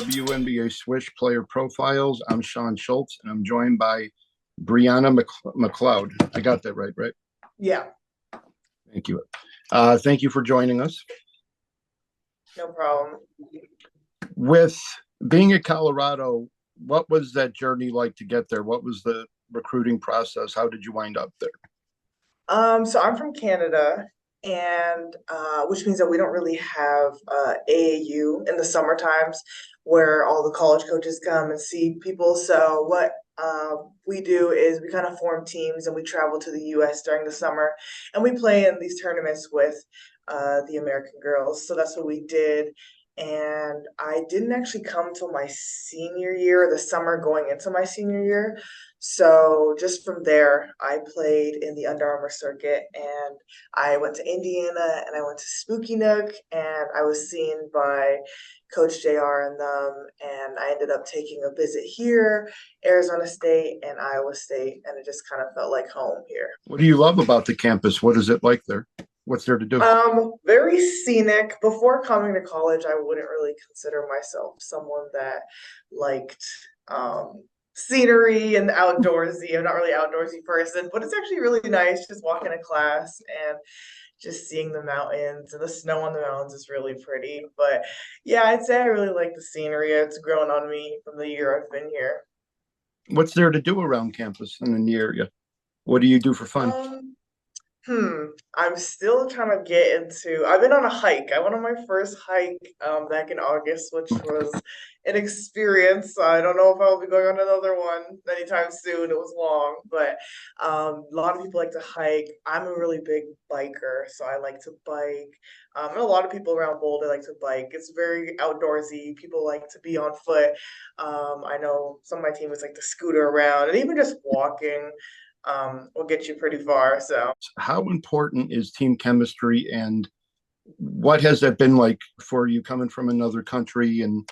WNBA Swish player profiles. I'm Sean Schultz, and I'm joined by Brianna McLeod. I got that right? Yeah, Thank you. Thank you for joining us. no problem. With being in Colorado, what was that journey like to get there? What was the recruiting process? How did you wind up there? So I'm from Canada, and which means that we don't really have AAU in the summer times where all the college coaches come and see people. So what we do is we kind of form teams and we travel to the US during the summer and we play in these tournaments with the American girls. So that's what we did. And I didn't actually come till my senior year, the summer going into my senior year. So just from there, I played in the Under Armour circuit, and I went to Indiana, and I went to Spooky Nook, and I was seen by Coach JR and them, and I ended up taking a visit here, Arizona State and Iowa State, and it just kind of felt like home here. What do you love about the campus? What is it like there? What's there to do? Very scenic. Before coming to college, I wouldn't really consider myself someone that liked scenery and outdoorsy. I'm not really an outdoorsy person, but it's actually really nice just walking to class and just seeing the mountains, and the snow on the mountains is really pretty. But yeah, I'd say I really like the scenery. It's grown on me from the year I've been here. What's there to do around campus and in the area? What do you do for fun? Um, Hmm. I'm still trying to get into. I've been on a hike. I went on my first hike back in August, which was an experience. I don't know if I'll be going on another one anytime soon. It was long, but a lot of people like to hike. I'm a really big biker, so I like to bike. And a lot of people around Boulder like to bike. It's very outdoorsy. People like to be on foot. I know some of my teammates like to scooter around, and even just walking will get you pretty far. So, How important is team chemistry, and what has that been like for you coming from another country and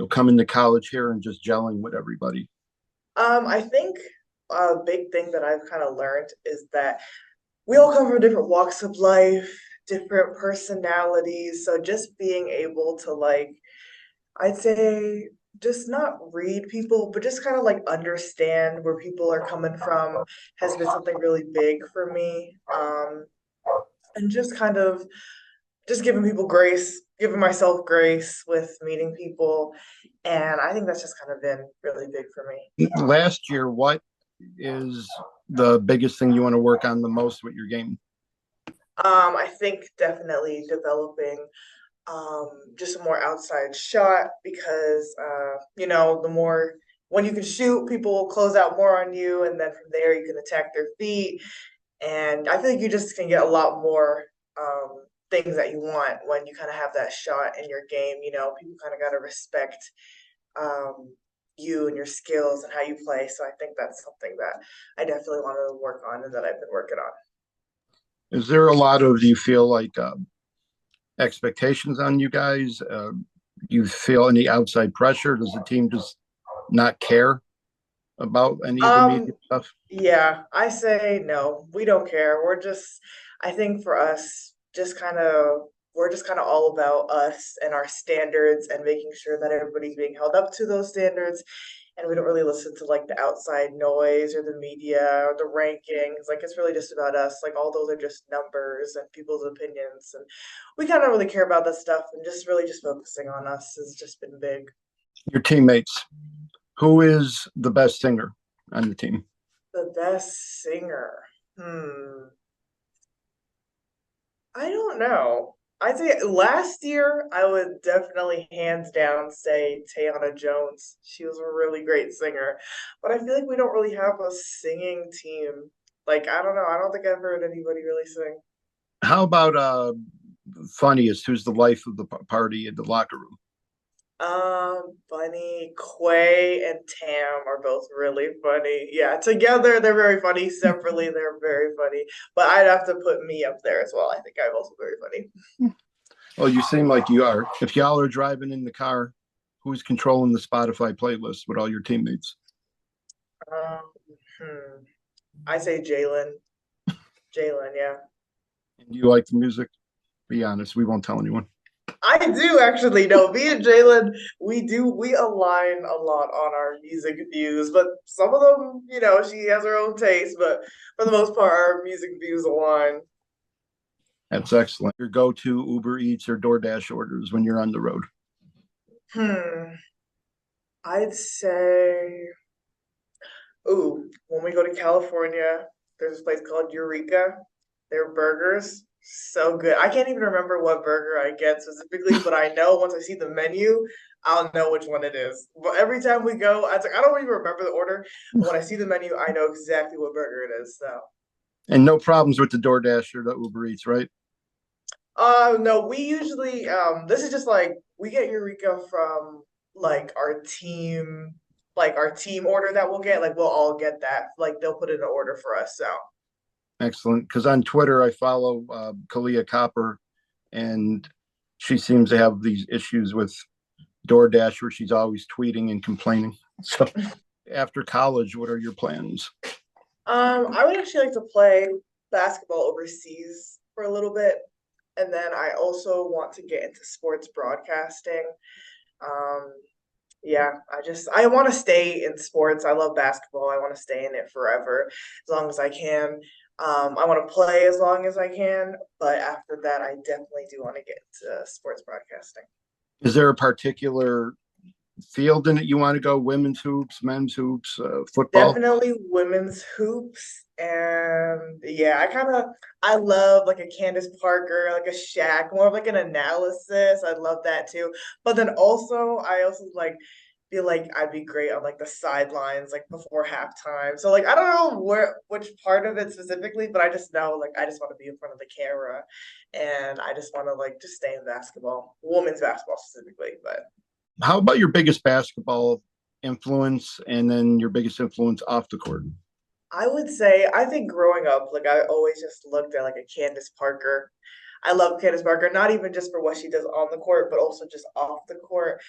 coming to college here and just gelling with everybody? I think a big thing that I've kind of learned is that we all come from different walks of life, different personalities. So just being able to I'd say just not read people, but just kind of like understand where people are coming from has been something really big for me. And just kind of just giving people grace, giving myself grace with meeting people. And I think that's just kind of been really big for me. Last year, what is the biggest thing you want to work on the most with your game? I think definitely developing just a more outside shot because the more when you can shoot, people will close out more on you, and then from there you can attack their feet. And I feel like you just can get a lot more things that you want when you kind of have that shot in your game. People kind of got to respect you and your skills and how you play. So I think that's something that I definitely want to work on and that I've been working on. Is there a lot of, do you feel like expectations on you guys? Do you feel any outside pressure? Does the team just not care about any of the media stuff? Yeah, I say no, we don't care. I think for us, we're just kind of all about us and our standards and making sure that everybody's being held up to those standards. And we don't really listen to like the outside noise or the media or the rankings. Like it's really just about us. Like all those are just numbers and people's opinions. And we kind of don't really care about that stuff, and just really just focusing on us has just been big. Your teammates, who is the best singer on the team? The best singer. I don't know. I'd say last year I would definitely hands down say Tayana Jones. She was a really great singer. But I feel like we don't really have a singing team. Like, I don't know. I don't think I've heard anybody really sing. How about funniest? Who's the life of the party in the locker room? Bunny, Quay, and Tam are both really funny. Yeah, together they're very funny. Separately, they're very funny. But I'd have to put me up there as well. I think I'm also very funny. Well, you seem like you are. If y'all are driving in the car, who's controlling the Spotify playlist with all your teammates? Um, hmm. I say Jalen. Jalen, yeah. And do you like the music? Be honest, we won't tell anyone. I do actually know. Me and Jalen, we align a lot on our music views, but some of them, she has her own taste, but for the most part, our music views align. That's excellent. Your go-to Uber Eats or DoorDash orders when you're on the road. Hmm. I'd say, ooh, when we go to California, there's this place called Eureka. Their burgers, so good. I can't even remember what burger I get specifically, but I know once I see the menu, I'll know which one it is. But every time we go, I don't even remember the order, but when I see the menu, I know exactly what burger it is. So, And no problems with the DoorDash or the Uber Eats, right? no, we usually, this is just like we get Eureka from like our team order that we'll get. Like we'll all get that. Like they'll put in an order for us. So. Excellent. Because on Twitter, I follow Kalia Copper, and she seems to have these issues with DoorDash where she's always tweeting and complaining. So after college, what are your plans? I would actually like to play basketball overseas for a little bit. And then I also want to get into sports broadcasting. Um, yeah, I want to stay in sports. I love basketball. I want to stay in it forever, as long as I can. I want to play as long as I can, but after that, I definitely do want to get into sports broadcasting. Is there a particular field in it you want to go? Women's hoops, men's hoops, football? Definitely women's hoops. And yeah, I love like a Candace Parker, like a Shaq, more of like an analysis. I love that too. But then also I also like feel like I'd be great on like the sidelines, like before halftime. So like I don't know which part of it specifically, but I just know like I just want to be in front of the camera and I just want to like just stay in basketball, women's basketball specifically. But How about your biggest basketball influence and then your biggest influence off the court? I would say, I think growing up, like I always just looked at like a Candace Parker. I love Candace Parker, not even just for what she does on the court, but also just off the court.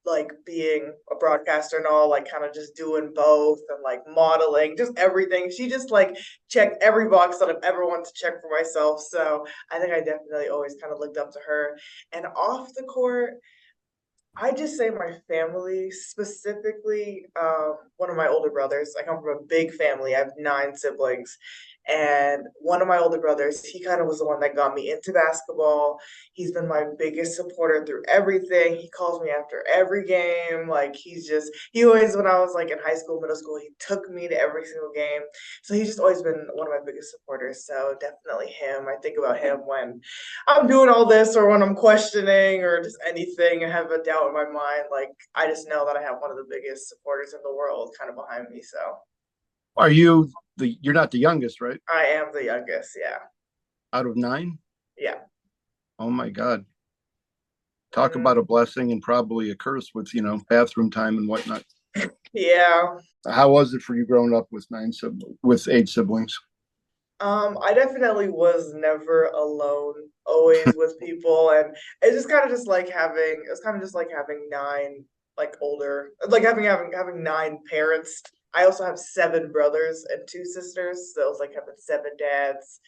Like being a broadcaster and all, like kind of just doing both and like modeling, just everything. She just like checked every box that I've ever wanted to check for myself. So I think I definitely always kind of looked up to her. And off the court, I just say my family, specifically one of my older brothers. I come from a big family. I have nine siblings. And one of my older brothers, he kind of was the one that got me into basketball. He's been my biggest supporter through everything. He calls me after every game. Like he always, when I was like in high school, middle school, he took me to every single game. So he's just always been one of my biggest supporters. So definitely him. I think about him when I'm doing all this or when I'm questioning or just anything, I have a doubt in my mind, like I just know that I have one of the biggest supporters in the world kind of behind me. So Are you you're not the youngest, right? I am the youngest. Yeah. Out of nine? Yeah. Oh my God. Talk about Mhm. a blessing and probably a curse with, bathroom time and whatnot. Yeah. How was it for you growing up with with eight siblings? I definitely was never alone, always with people. And it's just kind of just like having, it's kind of just like having nine, like older, like having nine parents. I also have seven brothers and two sisters. So it was like having seven dads.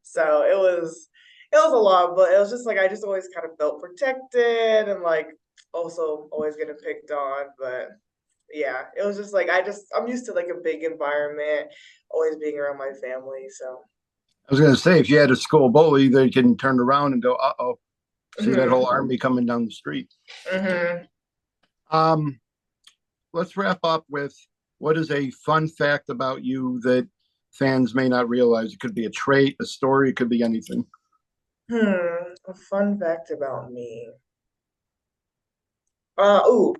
So it was a lot, but it was just like I just always kind of felt protected and like also always getting picked on. But yeah, it was just like I'm used to like a big environment, always being around my family. So I was going to say, if you had a school bully, they can turn around and go, "Uh-oh, see that whole hmm army coming down the street." hmm Um, let's wrap up with what is a fun fact about you that fans may not realize. It could be a trait, a story, it could be anything. A fun fact about me.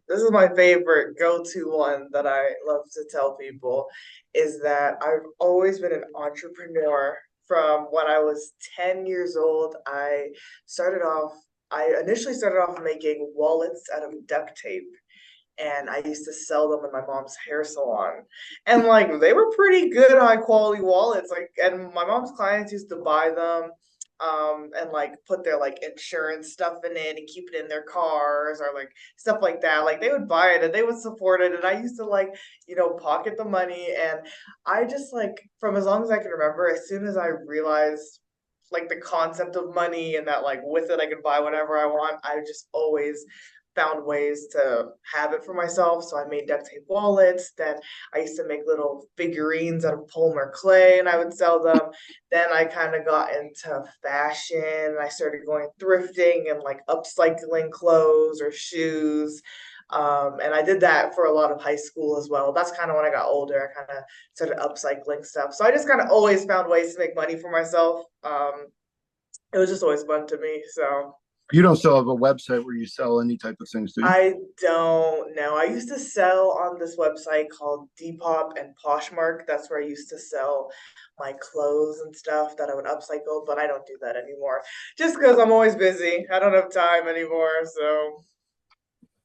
This is my favorite go-to one that I love to tell people is that I've always been an entrepreneur from when I was 10 years old. I initially started off making wallets out of duct tape and I used to sell them in my mom's hair salon. And like they were pretty good high quality wallets. Like and my mom's clients used to buy them and like put their like insurance stuff in it and keep it in their cars or like stuff like that. Like they would buy it and they would support it. And I used to like, pocket the money. And I just like from as long as I can remember, as soon as I realized like the concept of money and that like with it I can buy whatever I want. I just always found ways to have it for myself. So I made duct tape wallets. Then I used to make little figurines out of polymer clay and I would sell them. Then I kind of got into fashion. I started going thrifting and like upcycling clothes or shoes. And I did that for a lot of high school as well. That's kind of when I got older. I kind of started upcycling stuff. So I just kind of always found ways to make money for myself. It was just always fun to me. So You don't still have a website where you sell any type of things, do you? I don't know. I used to sell on this website called Depop and Poshmark. That's where I used to sell my clothes and stuff that I would upcycle, but I don't do that anymore. Just because I'm always busy. I don't have time anymore. So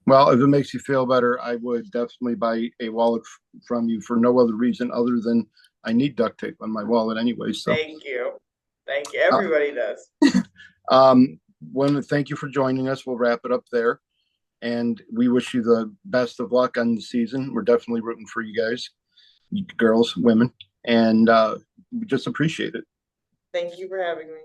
Well, if it makes you feel better, I would definitely buy a wallet from you for no other reason other than I need duct tape on my wallet anyway. So, thank you. Thank you. uh, Everybody does. want to thank you for joining us. We'll wrap it up there. And we wish you the best of luck on the season. We're definitely rooting for you guys, you girls, women, and we just appreciate it. Thank you for having me.